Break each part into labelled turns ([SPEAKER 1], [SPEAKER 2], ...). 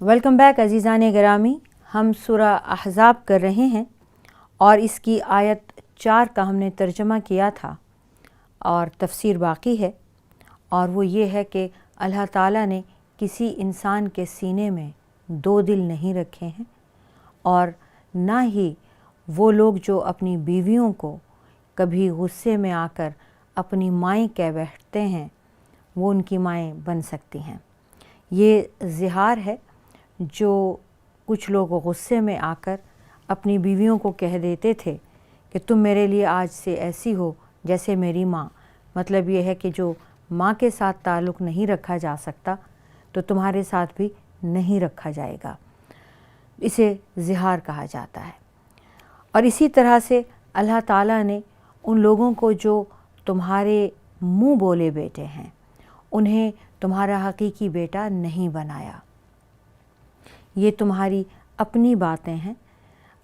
[SPEAKER 1] Welcome back عزیزان گرامی، ہم سورہ احزاب کر رہے ہیں اور اس کی آیت 4 کا ہم نے ترجمہ کیا تھا اور تفسیر باقی ہے، اور وہ یہ ہے کہ اللہ تعالیٰ نے کسی انسان کے سینے میں 2 دل نہیں رکھے ہیں، اور نہ ہی وہ لوگ جو اپنی بیویوں کو کبھی غصے میں آ کر اپنی مائیں کہہ بیٹھتے ہیں وہ ان کی مائیں بن سکتی ہیں۔ یہ زہار ہے جو کچھ لوگ غصے میں آ کر اپنی بیویوں کو کہہ دیتے تھے کہ تم میرے لیے آج سے ایسی ہو جیسے میری ماں۔ مطلب یہ ہے کہ جو ماں کے ساتھ تعلق نہیں رکھا جا سکتا تو تمہارے ساتھ بھی نہیں رکھا جائے گا، اسے زہار کہا جاتا ہے۔ اور اسی طرح سے اللہ تعالیٰ نے ان لوگوں کو جو تمہارے منہ بولے بیٹے ہیں انہیں تمہارا حقیقی بیٹا نہیں بنایا۔ یہ تمہاری اپنی باتیں ہیں۔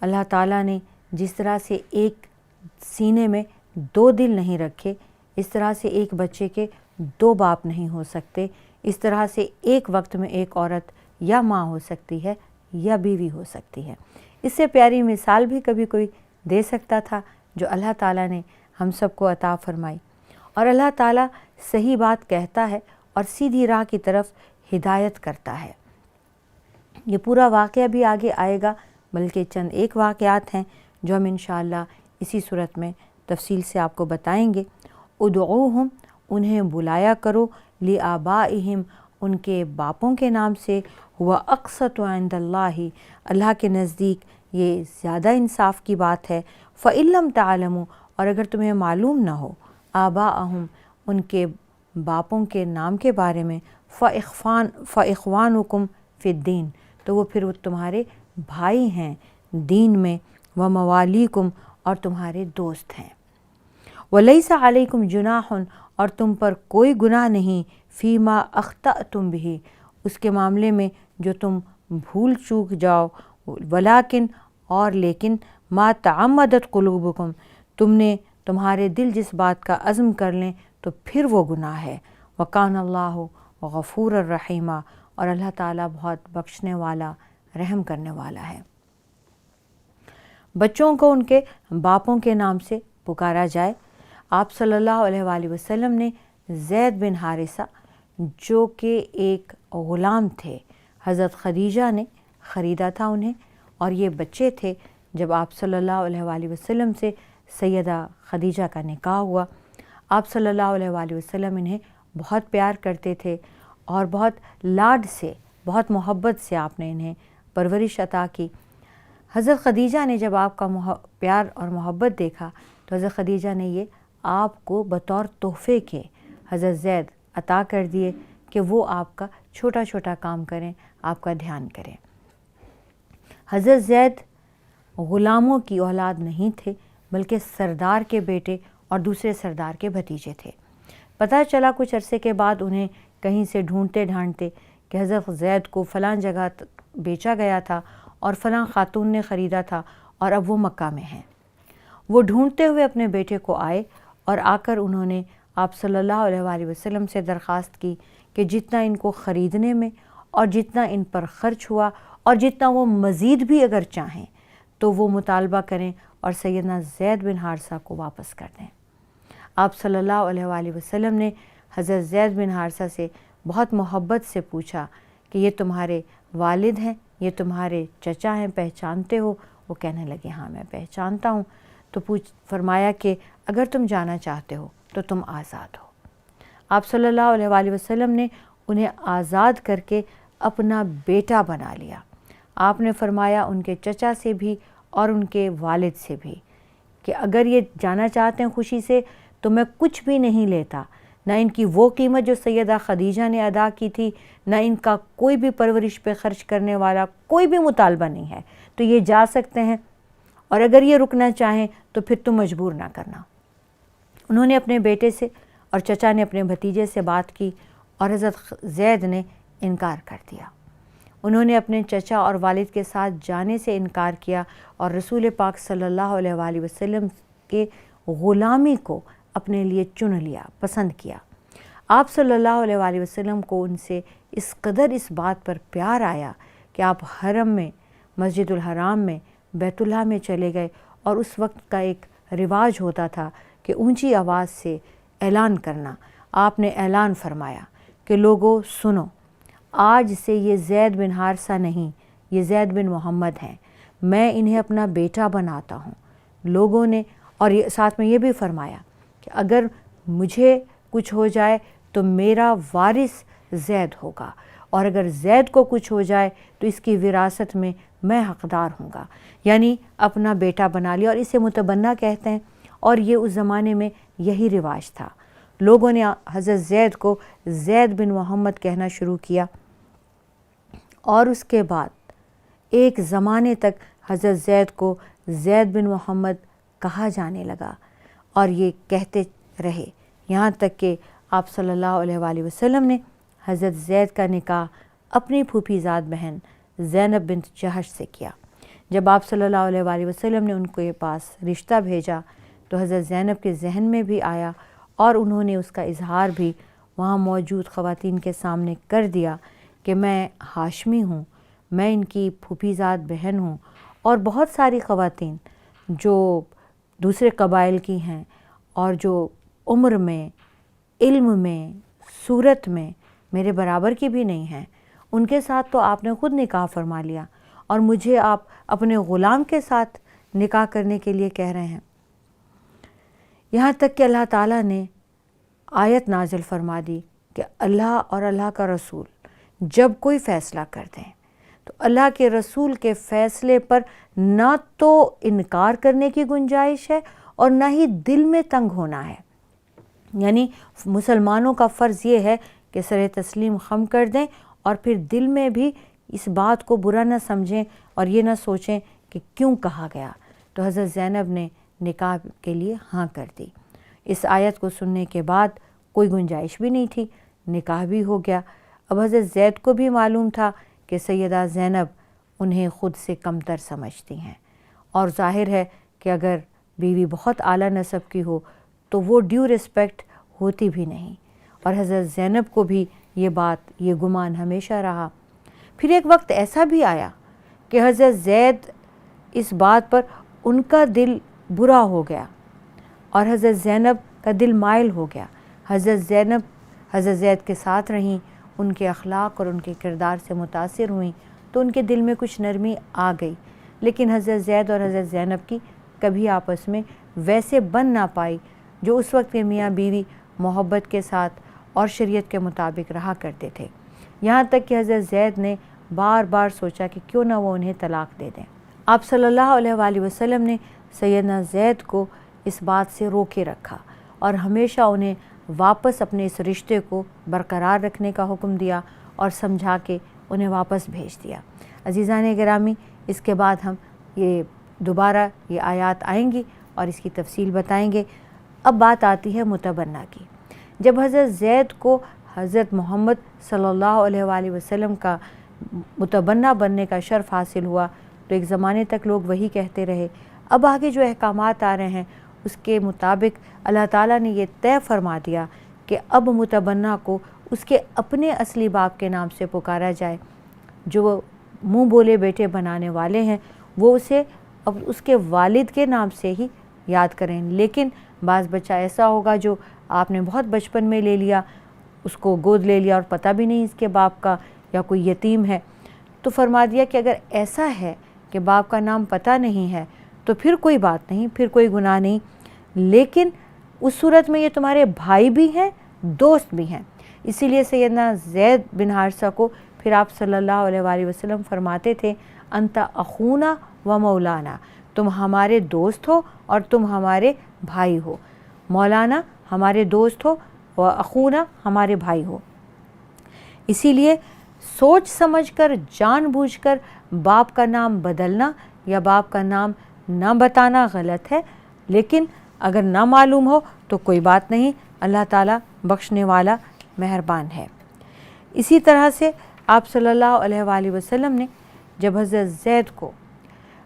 [SPEAKER 1] اللہ تعالیٰ نے جس طرح سے ایک سینے میں 2 دل نہیں رکھے، اس طرح سے ایک بچے کے 2 باپ نہیں ہو سکتے، اس طرح سے ایک وقت میں ایک عورت یا ماں ہو سکتی ہے یا بیوی ہو سکتی ہے۔ اس سے پیاری مثال بھی کبھی کوئی دے سکتا تھا جو اللہ تعالیٰ نے ہم سب کو عطا فرمائی۔ اور اللہ تعالیٰ صحیح بات کہتا ہے اور سیدھی راہ کی طرف ہدایت کرتا ہے۔ یہ پورا واقعہ بھی آگے آئے گا، بلکہ چند ایک واقعات ہیں جو ہم انشاءاللہ اسی صورت میں تفصیل سے آپ کو بتائیں گے۔ ادعوہم، انہیں بلایا کرو، لآبائہم، ان کے باپوں کے نام سے، ہوا اقسط عند اللہ، اللہ کے نزدیک یہ زیادہ انصاف کی بات ہے۔ فإن لم تعلموا، اور اگر تمہیں معلوم نہ ہو آباءہم، ان کے باپوں کے نام کے بارے میں، فإخوانکم فی الدین، تو وہ پھر وہ تمہارے بھائی ہیں دین میں، وموالیکم، اور تمہارے دوست ہیں۔ ولیس علیکم جناح، اور تم پر کوئی گناہ نہیں، فیما اخطأتم بہ، اس کے معاملے میں جو تم بھول چوک جاؤ، ولیکن، اور لیکن، ما تعمدت قلوبکم، تمہارے دل جس بات کا عزم کر لیں تو پھر وہ گناہ ہے۔ وکان اللہ غفور الرحیم، اور اللہ تعالیٰ بہت بخشنے والا، رحم کرنے والا ہے۔ بچوں کو ان کے باپوں کے نام سے پکارا جائے۔ آپ صلی اللہ علیہ وآلہ وسلم نے زید بن حارثہ جو کہ ایک غلام تھے، حضرت خدیجہ نے خریدا تھا انہیں، اور یہ بچے تھے جب آپ صلی اللہ علیہ وآلہ وسلم سے سیدہ خدیجہ کا نکاح ہوا۔ آپ صلی اللہ علیہ وآلہ وسلم انہیں بہت پیار کرتے تھے اور بہت لاڈ سے، بہت محبت سے آپ نے انہیں پرورش عطا کی۔ حضرت خدیجہ نے جب آپ کا پیار اور محبت دیکھا تو حضرت خدیجہ نے یہ آپ کو بطور تحفے کے حضرت زید عطا کر دیے کہ وہ آپ کا چھوٹا چھوٹا کام کریں، آپ کا دھیان کریں۔ حضرت زید غلاموں کی اولاد نہیں تھے، بلکہ سردار کے بیٹے اور دوسرے سردار کے بھتیجے تھے۔ پتہ چلا کچھ عرصے کے بعد انہیں کہیں سے ڈھونڈتے ڈھانڈتے کہ حضرت زید کو فلاں جگہ بیچا گیا تھا اور فلاں خاتون نے خریدا تھا اور اب وہ مکہ میں ہیں۔ وہ ڈھونڈتے ہوئے اپنے بیٹے کو آئے اور آ کر انہوں نے آپ صلی اللہ علیہ وآلہ وسلم سے درخواست کی کہ جتنا ان کو خریدنے میں اور جتنا ان پر خرچ ہوا اور جتنا وہ مزید بھی اگر چاہیں تو وہ مطالبہ کریں اور سیدنا زید بن حارثہ کو واپس کر دیں۔ آپ صلی اللہ علیہ وآلہ وسلم نے حضرت زید بن حارثہ سے بہت محبت سے پوچھا کہ یہ تمہارے والد ہیں، یہ تمہارے چچا ہیں، پہچانتے ہو؟ وہ کہنے لگے ہاں میں پہچانتا ہوں۔ تو فرمایا کہ اگر تم جانا چاہتے ہو تو تم آزاد ہو۔ آپ صلی اللہ علیہ وآلہ وسلم نے انہیں آزاد کر کے اپنا بیٹا بنا لیا۔ آپ نے فرمایا ان کے چچا سے بھی اور ان کے والد سے بھی کہ اگر یہ جانا چاہتے ہیں خوشی سے تو میں کچھ بھی نہیں لیتا، نہ ان کی وہ قیمت جو سیدہ خدیجہ نے ادا کی تھی، نہ ان کا کوئی بھی پرورش پہ خرچ کرنے والا کوئی بھی مطالبہ نہیں ہے، تو یہ جا سکتے ہیں، اور اگر یہ رکنا چاہیں تو پھر تم مجبور نہ کرنا۔ انہوں نے اپنے بیٹے سے اور چچا نے اپنے بھتیجے سے بات کی اور حضرت زید نے انکار کر دیا۔ انہوں نے اپنے چچا اور والد کے ساتھ جانے سے انکار کیا اور رسول پاک صلی اللہ علیہ وآلہ وسلم کے غلامی کو اپنے لیے چن لیا، پسند کیا۔ آپ صلی اللہ علیہ وآلہ وسلم کو ان سے اس قدر اس بات پر پیار آیا کہ آپ حرم میں، مسجد الحرام میں، بیت اللہ میں چلے گئے، اور اس وقت کا ایک رواج ہوتا تھا کہ اونچی آواز سے اعلان کرنا۔ آپ نے اعلان فرمایا کہ لوگوں سنو، آج سے یہ زید بن حارثہ نہیں، یہ زید بن محمد ہیں، میں انہیں اپنا بیٹا بناتا ہوں۔ لوگوں نے، اور ساتھ میں یہ بھی فرمایا کہ اگر مجھے کچھ ہو جائے تو میرا وارث زید ہوگا، اور اگر زید کو کچھ ہو جائے تو اس کی وراثت میں میں حقدار ہوں گا۔ یعنی اپنا بیٹا بنا لیا، اور اسے متبنہ کہتے ہیں، اور یہ اس زمانے میں یہی رواج تھا۔ لوگوں نے حضرت زید کو زید بن محمد کہنا شروع کیا، اور اس کے بعد ایک زمانے تک حضرت زید کو زید بن محمد کہا جانے لگا، اور یہ کہتے رہے یہاں تک کہ آپ صلی اللہ علیہ وآلہ وسلم نے حضرت زید کا نکاح اپنی پھوپھی زاد بہن زینب بنت جہش سے کیا۔ جب آپ صلی اللہ علیہ وآلہ وسلم نے ان کے پاس رشتہ بھیجا تو حضرت زینب کے ذہن میں بھی آیا، اور انہوں نے اس کا اظہار بھی وہاں موجود خواتین کے سامنے کر دیا کہ میں ہاشمی ہوں، میں ان کی پھوپھی زاد بہن ہوں، اور بہت ساری خواتین جو دوسرے قبائل کی ہیں اور جو عمر میں، علم میں، صورت میں میرے برابر کی بھی نہیں ہیں، ان کے ساتھ تو آپ نے خود نکاح فرما لیا، اور مجھے آپ اپنے غلام کے ساتھ نکاح کرنے کے لیے کہہ رہے ہیں۔ یہاں تک کہ اللہ تعالیٰ نے آیت نازل فرما دی کہ اللہ اور اللہ کا رسول جب کوئی فیصلہ کر دیں تو اللہ کے رسول کے فیصلے پر نہ تو انکار کرنے کی گنجائش ہے اور نہ ہی دل میں تنگ ہونا ہے۔ یعنی مسلمانوں کا فرض یہ ہے کہ سر تسلیم خم کر دیں، اور پھر دل میں بھی اس بات کو برا نہ سمجھیں اور یہ نہ سوچیں کہ کیوں کہا گیا۔ تو حضرت زینب نے نکاح کے لیے ہاں کر دی۔ اس آیت کو سننے کے بعد کوئی گنجائش بھی نہیں تھی، نکاح بھی ہو گیا۔ اب حضرت زید کو بھی معلوم تھا کہ سیدہ زینب انہیں خود سے کمتر سمجھتی ہیں، اور ظاہر ہے کہ اگر بیوی بہت اعلیٰ نسب کی ہو تو وہ ڈیو رسپیکٹ ہوتی بھی نہیں، اور حضرت زینب کو بھی یہ بات، یہ گمان ہمیشہ رہا۔ پھر ایک وقت ایسا بھی آیا کہ حضرت زید اس بات پر ان کا دل برا ہو گیا اور حضرت زینب کا دل مائل ہو گیا۔ حضرت زینب حضرت زید کے ساتھ رہیں، ان کے اخلاق اور ان کے کردار سے متاثر ہوئیں تو ان کے دل میں کچھ نرمی آ گئی، لیکن حضرت زید اور حضرت زینب کی کبھی آپس میں ویسے بن نہ پائی جو اس وقت کے میاں بیوی محبت کے ساتھ اور شریعت کے مطابق رہا کرتے تھے، یہاں تک کہ حضرت زید نے بار بار سوچا کہ کیوں نہ وہ انہیں طلاق دے دیں۔ آپ صلی اللہ علیہ وآلہ وسلم نے سیدنا زید کو اس بات سے روکے رکھا اور ہمیشہ انہیں واپس اپنے اس رشتے کو برقرار رکھنے کا حکم دیا اور سمجھا کے انہیں واپس بھیج دیا۔ عزیزان گرامی، اس کے بعد ہم دوبارہ یہ آیات آئیں گی اور اس کی تفصیل بتائیں گے۔ اب بات آتی ہے متبنہ کی۔ جب حضرت زید کو حضرت محمد صلی اللہ علیہ وآلہ وسلم کا متبنہ بننے کا شرف حاصل ہوا تو ایک زمانے تک لوگ وہی کہتے رہے۔ اب آگے جو احکامات آ رہے ہیں اس کے مطابق اللہ تعالیٰ نے یہ طے فرما دیا کہ اب متبنہ کو اس کے اپنے اصلی باپ کے نام سے پکارا جائے۔ جو منہ بولے بیٹے بنانے والے ہیں وہ اسے اب اس کے والد کے نام سے ہی یاد کریں، لیکن بعض بچہ ایسا ہوگا جو آپ نے بہت بچپن میں لے لیا، اس کو گود لے لیا اور پتہ بھی نہیں اس کے باپ کا، یا کوئی یتیم ہے، تو فرما دیا کہ اگر ایسا ہے کہ باپ کا نام پتہ نہیں ہے تو پھر کوئی بات نہیں، پھر کوئی گناہ نہیں، لیکن اس صورت میں یہ تمہارے بھائی بھی ہیں، دوست بھی ہیں۔ اسی لیے سیدنا زید بن حارثہ کو پھر آپ صلی اللہ علیہ وآلہ وسلم فرماتے تھے انت اخونا و مولانا، تم ہمارے دوست ہو اور تم ہمارے بھائی ہو۔ مولانا ہمارے دوست ہو و اخونا ہمارے بھائی ہو۔ اسی لیے سوچ سمجھ کر، جان بوجھ کر باپ کا نام بدلنا یا باپ کا نام نہ بتانا غلط ہے، لیکن اگر نہ معلوم ہو تو کوئی بات نہیں، اللہ تعالیٰ بخشنے والا مہربان ہے۔ اسی طرح سے آپ صلی اللہ علیہ وآلہ وسلم نے جب حضرت زید کو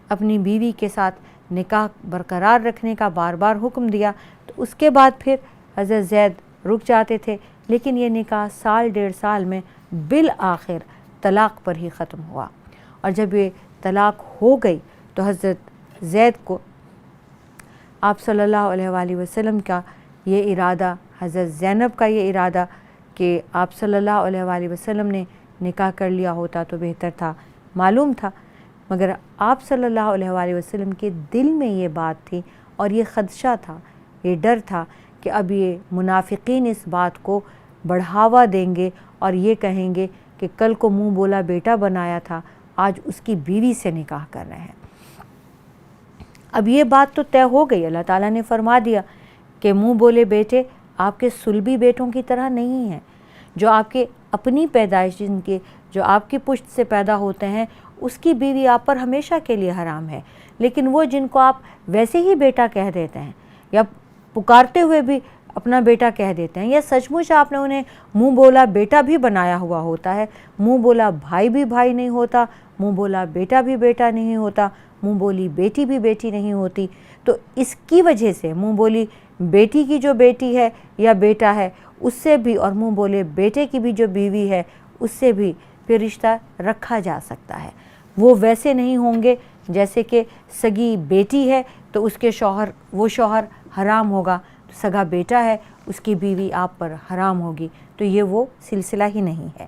[SPEAKER 1] اپنی بیوی کے ساتھ نکاح برقرار رکھنے کا بار بار حکم دیا تو اس کے بعد پھر حضرت زید رک جاتے تھے، لیکن یہ نکاح سال ڈیڑھ سال میں بالآخر طلاق پر ہی ختم ہوا، اور جب یہ طلاق ہو گئی تو حضرت زید کو آپ صلی اللہ علیہ وآلہ وسلم کا یہ ارادہ، حضرت زینب کا یہ ارادہ کہ آپ صلی اللہ علیہ وآلہ وسلم نے نکاح کر لیا ہوتا تو بہتر تھا، معلوم تھا، مگر آپ صلی اللہ علیہ وآلہ وسلم کے دل میں یہ بات تھی اور یہ خدشہ تھا، یہ ڈر تھا کہ اب یہ منافقین اس بات کو بڑھاوا دیں گے اور یہ کہیں گے کہ کل کو منہ بولا بیٹا بنایا تھا، آج اس کی بیوی سے نکاح کر رہے ہیں۔ اب یہ بات تو طے ہو گئی، اللہ تعالیٰ نے فرما دیا کہ منہ بولے بیٹے آپ کے صلبی بیٹوں کی طرح نہیں ہیں، جو آپ کے اپنی پیدائش جن کے جو آپ کی پشت سے پیدا ہوتے ہیں اس کی بیوی آپ پر ہمیشہ کے لیے حرام ہے، لیکن وہ جن کو آپ ویسے ہی بیٹا کہہ دیتے ہیں یا پکارتے ہوئے بھی اپنا بیٹا کہہ دیتے ہیں یا سچ مچ آپ نے انہیں منہ بولا بیٹا بھی بنایا ہوا ہوتا ہے، منہ بولا بھائی بھی بھائی نہیں ہوتا، منہ بولا بیٹا بھی بیٹا نہیں ہوتا، منہ بولی بیٹی بھی بیٹی نہیں ہوتی، تو اس کی وجہ سے منہ بولی بیٹی کی جو بیٹی ہے یا بیٹا ہے اس سے بھی، اور منہ بولے بیٹے کی بھی جو بیوی ہے اس سے بھی پھر رشتہ رکھا جا سکتا ہے۔ وہ ویسے نہیں ہوں گے جیسے کہ سگی بیٹی ہے تو اس کے شوہر، وہ شوہر حرام ہوگا، تو سگا بیٹا ہے اس کی بیوی آپ پر حرام ہوگی، تو یہ وہ سلسلہ ہی نہیں ہے۔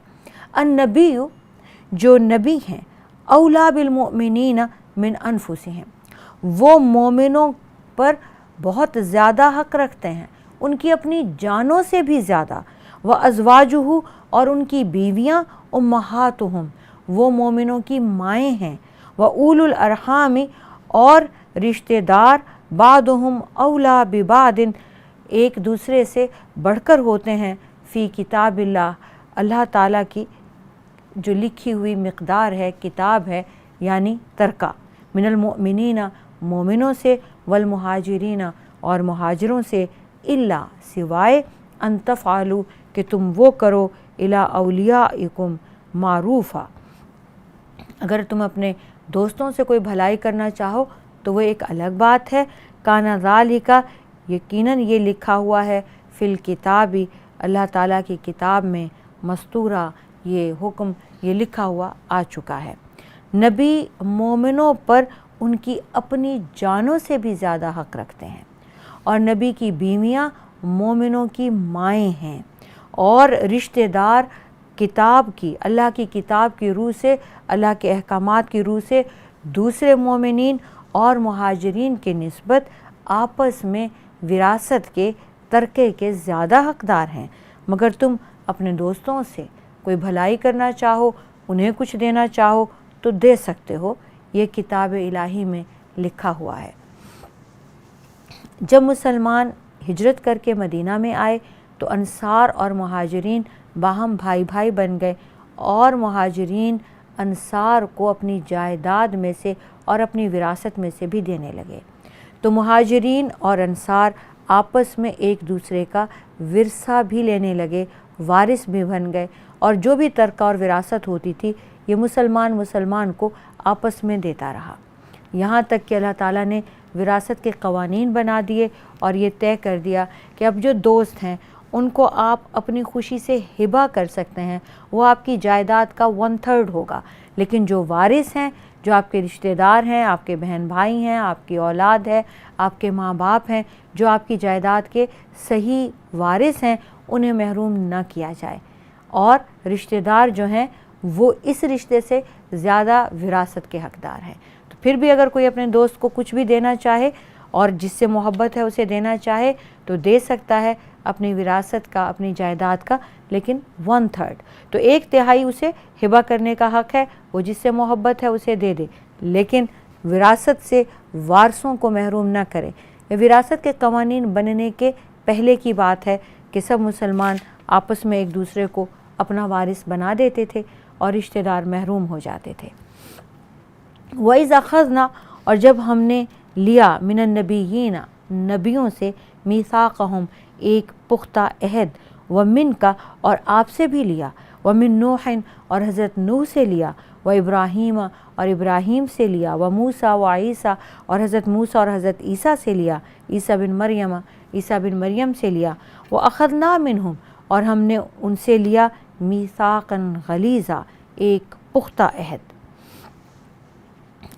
[SPEAKER 1] النبی، جو نبی ہیں، اولا بالمؤمنین من انفسہم، وہ مومنوں پر بہت زیادہ حق رکھتے ہیں، ان کی اپنی جانوں سے بھی زیادہ، وازواجہ، اور ان کی بیویاں، امہاتہم، وہ مومنوں کی مائیں ہیں، واولی الارحام، اور رشتہ دار، بعضہم اولا ببعض، ایک دوسرے سے بڑھ کر ہوتے ہیں، فی کتاب اللہ، اللہ تعالیٰ کی جو لکھی ہوئی مقدار ہے، کتاب ہے، یعنی ترکہ، من المؤمنین، مومنوں سے، والمہاجرین، اور مہاجروں سے، الا، سوائے، ان تفعلوا، کہ تم وہ کرو، الی اولیائکم معروفا، اگر تم اپنے دوستوں سے کوئی بھلائی کرنا چاہو تو وہ ایک الگ بات ہے، کان ذالک، یقیناً یہ لکھا ہوا ہے، فی الکتابی، اللہ تعالیٰ کی کتاب میں، مستورہ، یہ حکم، یہ لکھا ہوا آ چکا ہے۔ نبی مومنوں پر ان کی اپنی جانوں سے بھی زیادہ حق رکھتے ہیں، اور نبی کی بیویاں مومنوں کی مائیں ہیں، اور رشتہ دار کتاب کی، اللہ کی کتاب کی روح سے، اللہ کے احکامات کی روح سے دوسرے مومنین اور مہاجرین کے نسبت آپس میں وراثت کے، ترکے کے زیادہ حقدار ہیں، مگر تم اپنے دوستوں سے کوئی بھلائی کرنا چاہو، انہیں کچھ دینا چاہو تو دے سکتے ہو، یہ کتاب الہی میں لکھا ہوا ہے۔ جب مسلمان ہجرت کر کے مدینہ میں آئے تو انصار اور مہاجرین باہم بھائی بھائی بن گئے، اور مہاجرین انصار کو اپنی جائیداد میں سے اور اپنی وراثت میں سے بھی دینے لگے، تو مہاجرین اور انصار آپس میں ایک دوسرے کا ورثہ بھی لینے لگے، وارث بھی بن گئے، اور جو بھی ترکہ اور وراثت ہوتی تھی یہ مسلمان کو آپس میں دیتا رہا، یہاں تک کہ اللہ تعالیٰ نے وراثت کے قوانین بنا دیے اور یہ طے کر دیا کہ اب جو دوست ہیں ان کو آپ اپنی خوشی سے ہبہ کر سکتے ہیں، وہ آپ کی جائیداد کا 1/3 ہوگا، لیکن جو وارث ہیں، جو آپ کے رشتہ دار ہیں، آپ کے بہن بھائی ہیں، آپ کی اولاد ہے، آپ کے ماں باپ ہیں، جو آپ کی جائیداد کے صحیح وارث ہیں، انہیں محروم نہ کیا جائے، اور رشتہ دار جو ہیں وہ اس رشتے سے زیادہ وراثت کے حقدار ہیں۔ تو پھر بھی اگر کوئی اپنے دوست کو کچھ بھی دینا چاہے اور جس سے محبت ہے اسے دینا چاہے تو دے سکتا ہے، اپنی وراثت کا، اپنی جائیداد کا، لیکن 1/3، تو 1/3 اسے ہبہ کرنے کا حق ہے، وہ جس سے محبت ہے اسے دے دے، لیکن وراثت سے وارثوں کو محروم نہ کرے۔ یہ وراثت کے قوانین بننے کے پہلے کی بات ہے کہ سب مسلمان آپس میں ایک دوسرے کو اپنا وارث بنا دیتے تھے اور رشتہ دار محروم ہو جاتے تھے۔ وَإِذْ أَخَذْنَا، اور جب ہم نے لیا، من النبیین، نبیوں سے، میثاقہم، ایک پختہ عہد، ومنک، اور آپ سے بھی لیا، ومن نوح، اور حضرت نوح سے لیا، وابراہیم، اور ابراہیم سے لیا، وموسیٰ وعیسیٰ، اور حضرت موسیٰ اور حضرت عیسیٰ سے لیا، عیسیٰ بن مریم، عیسیٰ بن مریم سے لیا، وَأَخَذْنَا مِنْهُمْ، اور ہم نے ان سے لیا، میثاقاً غلیظا، ایک پختہ عہد۔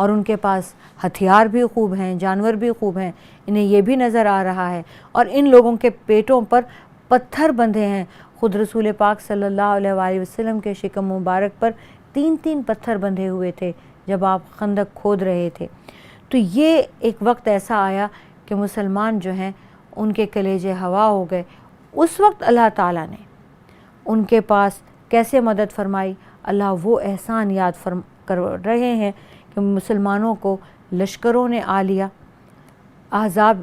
[SPEAKER 1] اور ان کے پاس ہتھیار بھی خوب ہیں، جانور بھی خوب ہیں، انہیں یہ بھی نظر آ رہا ہے، اور ان لوگوں کے پیٹوں پر پتھر بندھے ہیں۔ خود رسول پاک صلی اللہ علیہ وآلہ وسلم کے شکم مبارک پر 3 پتھر بندھے ہوئے تھے جب آپ خندق کھود رہے تھے۔ تو یہ ایک وقت ایسا آیا کہ مسلمان جو ہیں ان کے کلیجے ہوا ہو گئے۔ اس وقت اللہ تعالیٰ نے ان کے پاس کیسے مدد فرمائی؟ اللہ وہ احسان یاد کر رہے ہیں کہ مسلمانوں کو لشکروں نے آ لیا، احزاب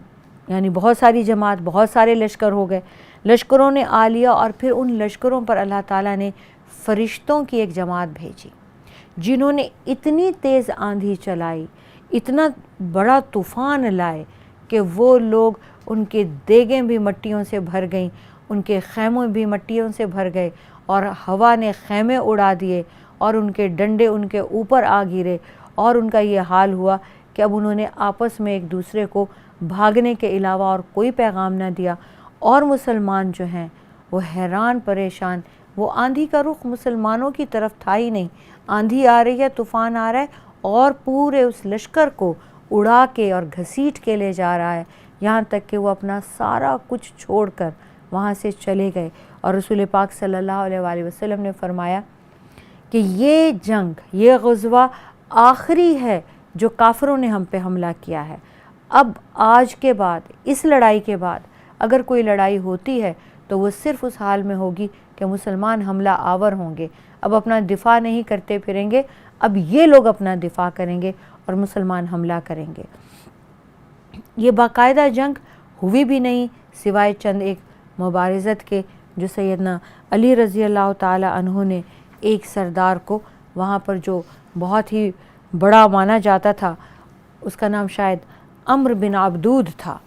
[SPEAKER 1] یعنی بہت ساری جماعت، بہت سارے لشکر ہو گئے، لشکروں نے آ لیا، اور پھر ان لشکروں پر اللہ تعالیٰ نے فرشتوں کی ایک جماعت بھیجی جنہوں نے اتنی تیز آندھی چلائی، اتنا بڑا طوفان لائے کہ وہ لوگ، ان کے دیگیں بھی مٹیوں سے بھر گئیں، ان کے خیموں بھی مٹیوں سے بھر گئے، اور ہوا نے خیمے اڑا دیے، اور ان کے ڈنڈے ان کے اوپر آ گرے، اور ان کا یہ حال ہوا کہ اب انہوں نے آپس میں ایک دوسرے کو بھاگنے کے علاوہ اور کوئی پیغام نہ دیا، اور مسلمان جو ہیں وہ حیران پریشان۔ وہ آندھی کا رخ مسلمانوں کی طرف تھا ہی نہیں، آندھی آ رہی ہے، طوفان آ رہا ہے، اور پورے اس لشکر کو اڑا کے اور گھسیٹ کے لے جا رہا ہے، یہاں تک کہ وہ اپنا سارا کچھ چھوڑ کر وہاں سے چلے گئے۔ اور رسول پاک صلی اللہ علیہ وآلہ وسلم نے فرمایا کہ یہ جنگ، یہ غزوہ آخری ہے جو کافروں نے ہم پہ حملہ کیا ہے۔ اب آج کے بعد، اس لڑائی کے بعد اگر کوئی لڑائی ہوتی ہے تو وہ صرف اس حال میں ہوگی کہ مسلمان حملہ آور ہوں گے، اب اپنا دفاع نہیں کرتے پھریں گے، اب یہ لوگ اپنا دفاع کریں گے اور مسلمان حملہ کریں گے۔ یہ باقاعدہ جنگ ہوئی بھی نہیں سوائے چند ایک مبارزت کے، جو سیدنا علی رضی اللہ تعالی عنہ نے ایک سردار کو وہاں پر، جو بہت ہی بڑا مانا جاتا تھا، اس کا نام شاید عمرو بن عبدود تھا،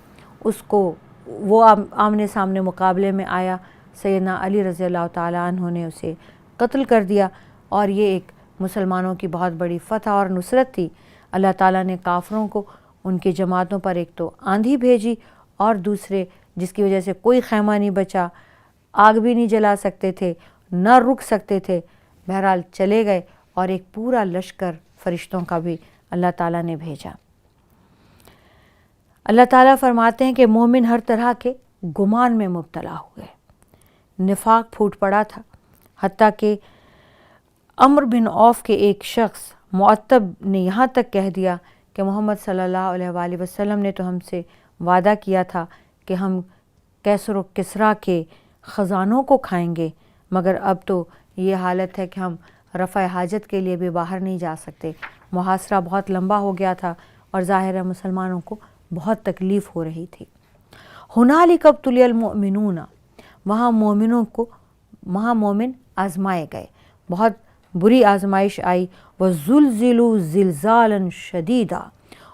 [SPEAKER 1] اس کو وہ آمنے سامنے مقابلے میں آیا، سیدنا علی رضی اللہ تعالی عنہ نے اسے قتل کر دیا، اور یہ ایک مسلمانوں کی بہت بڑی فتح اور نصرت تھی۔ اللہ تعالیٰ نے کافروں کو، ان کی جماعتوں پر ایک تو آندھی بھیجی، اور دوسرے جس کی وجہ سے کوئی خیمہ نہیں بچا، آگ بھی نہیں جلا سکتے تھے، نہ رک سکتے تھے، بہرحال چلے گئے، اور ایک پورا لشکر فرشتوں کا بھی اللہ تعالیٰ نے بھیجا۔ اللہ تعالیٰ فرماتے ہیں کہ مومن ہر طرح کے گمان میں مبتلا ہوئے، نفاق پھوٹ پڑا تھا، حتیٰ کہ عمرو بن عوف کے ایک شخص معتب نے یہاں تک کہہ دیا کہ محمد صلی اللہ علیہ وآلہ وسلم نے تو ہم سے وعدہ کیا تھا کہ ہم کیسر و کسریٰ کے خزانوں کو کھائیں گے، مگر اب تو یہ حالت ہے کہ ہم رفع حاجت کے لیے بھی باہر نہیں جا سکتے۔ محاصرہ بہت لمبا ہو گیا تھا، اور ظاہر ہے مسلمانوں کو بہت تکلیف ہو رہی تھی۔ ہنالک ابتلی المؤمنون، وہاں مومن آزمائے گئے، بہت بری آزمائش آئی، وزلزلوا زلزالا شدیدا،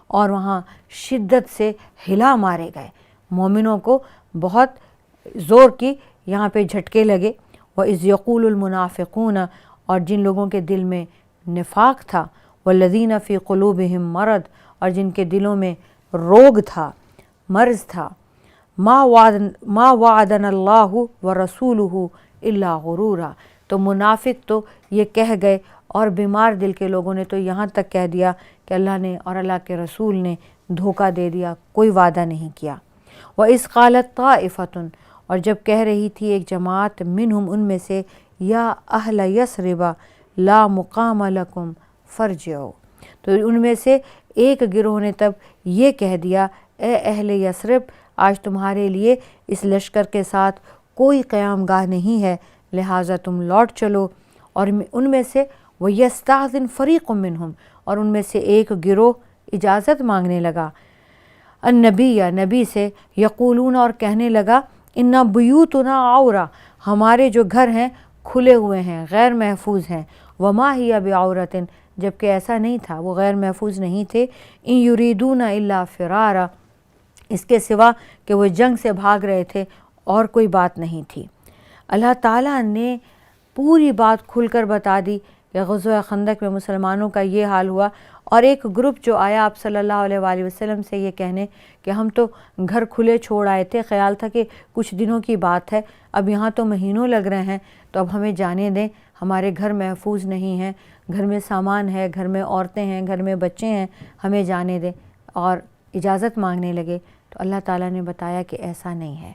[SPEAKER 1] اور وہاں شدت سے ہلا مارے گئے، مومنوں کو بہت زور کی یہاں پہ جھٹکے لگے۔ وَإِذْ يَقُولُ الْمُنَافِقُونَ، اور جن لوگوں کے دل میں نفاق تھا، وَالَّذِينَ فِي قُلُوبِهِم مَرَض، اور جن کے دلوں میں روگ تھا، مرض تھا، ما وعدنا اللہ ورسولہ الا غرورا، تو منافق تو یہ کہہ گئے، اور بیمار دل کے لوگوں نے تو یہاں تک کہہ دیا کہ اللہ نے اور اللہ کے رسول نے دھوکہ دے دیا، کوئی وعدہ نہیں کیا۔ وَإِذْ قَالَتْ طَائِفَةٌ، اور جب کہہ رہی تھی ایک جماعت، منہم ان میں سے، یا اہل یثرب لا مقام لکم فرجعوا، تو ان میں سے ایک گروہ نے تب یہ کہہ دیا، اے اہل یثرب، آج تمہارے لیے اس لشکر کے ساتھ کوئی قیام گاہ نہیں ہے، لہٰذا تم لوٹ چلو۔ اور ان میں سے وَيَسْتَأْذِنْ فَرِيقٌ مِّنْهُمْ، اور ان میں سے ایک گروہ اجازت مانگنے لگا نبی سے، یقولون، اور کہنے لگا، اِنَّ بُیُوتُنَا عَوْرَةٌ، ہمارے جو گھر ہیں کھلے ہوئے ہیں، غیر محفوظ ہیں، وَمَا هِيَ بِعَوْرَةٍ، جبکہ ایسا نہیں تھا، وہ غیر محفوظ نہیں تھے، اِن یُرِیدُونَ إِلَّا فِرَارًا، اس کے سوا کہ وہ جنگ سے بھاگ رہے تھے، اور کوئی بات نہیں تھی۔ اللہ تعالیٰ نے پوری بات کھل کر بتا دی کہ غزوہ خندق میں مسلمانوں کا یہ حال ہوا، اور ایک گروپ جو آیا آپ صلی اللہ علیہ وآلہ وسلم سے یہ کہنے کہ ہم تو گھر کھلے چھوڑ آئے تھے، خیال تھا کہ کچھ دنوں کی بات ہے، اب یہاں تو مہینوں لگ رہے ہیں، تو اب ہمیں جانے دیں، ہمارے گھر محفوظ نہیں ہیں، گھر میں سامان ہے، گھر میں عورتیں ہیں، گھر میں بچے ہیں، ہمیں جانے دیں، اور اجازت مانگنے لگے، تو اللہ تعالیٰ نے بتایا کہ ایسا نہیں ہے۔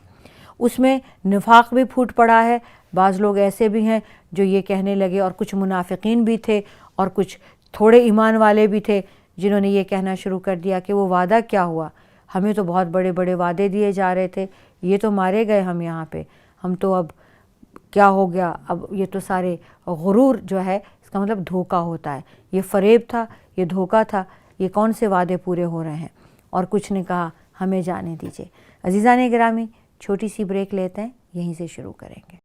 [SPEAKER 1] اس میں نفاق بھی پھوٹ پڑا ہے، بعض لوگ ایسے بھی ہیں جو یہ کہنے لگے، اور کچھ منافقین بھی تھے اور کچھ تھوڑے ایمان والے بھی تھے جنہوں نے یہ کہنا شروع کر دیا کہ وہ وعدہ کیا ہوا، ہمیں تو بہت بڑے بڑے وعدے دیے جا رہے تھے، یہ تو مارے گئے ہم یہاں پہ، ہم تو اب کیا ہو گیا، اب یہ تو سارے غرور جو ہے، اس کا مطلب دھوکہ ہوتا ہے، یہ فریب تھا، یہ دھوکہ تھا، یہ کون سے وعدے پورے ہو رہے ہیں۔ اور کچھ نے کہا ہمیں جانے دیجیے۔ عزیزان گرامی، چھوٹی سی بریک لیتے ہیں، یہیں سے شروع کریں گے۔